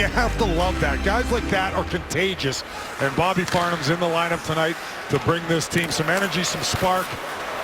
you have to love that. Guys like that are contagious, and Bobby Farnham's in the lineup tonight to bring this team some energy, some spark.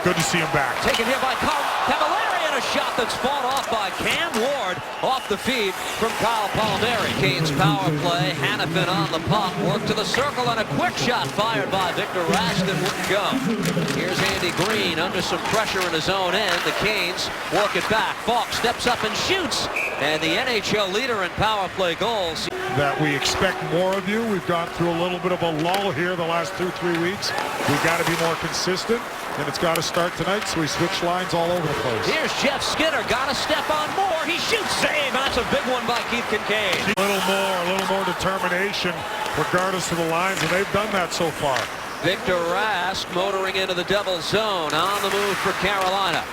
Good to see him back. Taken here by Cavallari, and a shot that's fought off by Cam Ward off the feed from Kyle Palmieri. Canes power play. Hanifin on the puck. Work to the circle, and a quick shot fired by Victor Rask that wouldn't go. Here's Andy Green under some pressure in his own end. The Canes work it back. Falk steps up and shoots. And the NHL leader in power play goals. That we expect more of you. We've gone through a little bit of a lull here the last 2-3 weeks. We've got to be more consistent, and it's got to start tonight, so we switch lines all over the place. Here's Jeff Skinner, got to step on more. He shoots, save, and that's a big one by Keith Kincaid. A little more determination, regardless of the lines, and they've done that so far. Victor Rask motoring into the Devils zone, on the move for Carolina.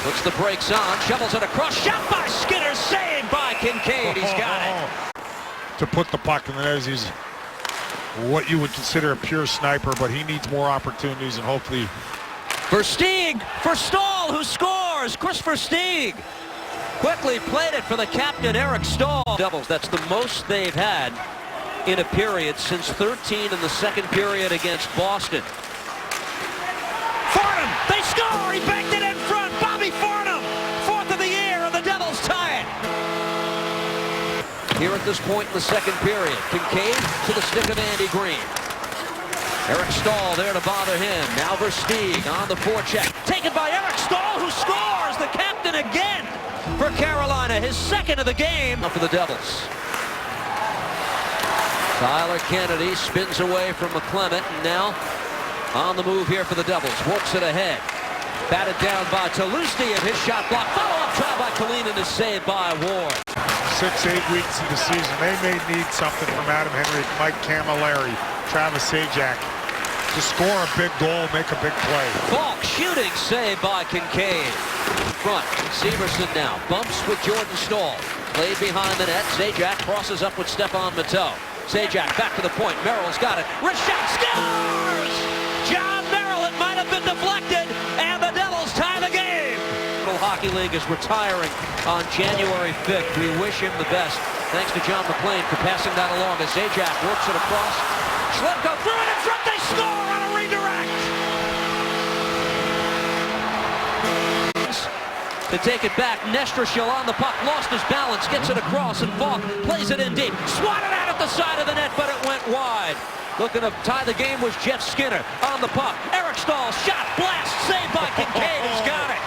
Puts the brakes on, shovels it across, shot by Skinner, saved by Kincaid. He's got it. To put the puck in the net, he's what you would consider a pure sniper, but he needs more opportunities, and hopefully. Versteeg for Stahl, who scores. Chris Versteeg quickly played it for the captain, Eric Stahl. Doubles, that's the most they've had in a period since 13 in the second period against Boston. Farnham, they score. He banked it in front. Bobby Farnham, fourth of the year, and the Devils tie it. Here at this point in the second period, Kincaid to the stick of Andy Green. Eric Stahl there to bother him. Now Versteeg on the forecheck. Taken by Eric Stahl, who scores. The captain again for Carolina. His second of the game for the Devils. Tyler Kennedy spins away from McClement, and now on the move here for the Devils. Works it ahead. Batted down by Talusti, and his shot blocked. Follow-up try by Kalinin is saved by Ward. 6-8 weeks of the season, they may need something from Adam Henry, Mike Camilleri, Travis Zajac to score a big goal, make a big play. Falk shooting, saved by Kincaid. Front, Severson now bumps with Jordan Stahl. Played behind the net. Zajac crosses up with Stefan Matteau. Zajac back to the point. Merrill's got it. Wrist shot, scores! John Merrill, it might have been deflected, and the Devils tie the game. Hockey League is retiring on January 5th. We wish him the best. Thanks to John McClain for passing that along as Zajac works it across. Schlemko threw it in front. They score on a redirect. To take it back, Nestrashil on the puck, lost his balance, gets it across, and Falk plays it in deep. Swatted out at the side of the net, but it went wide. Looking to tie the game was Jeff Skinner on the puck. Eric Stahl, shot, blast, saved by Kincaid. He's got it.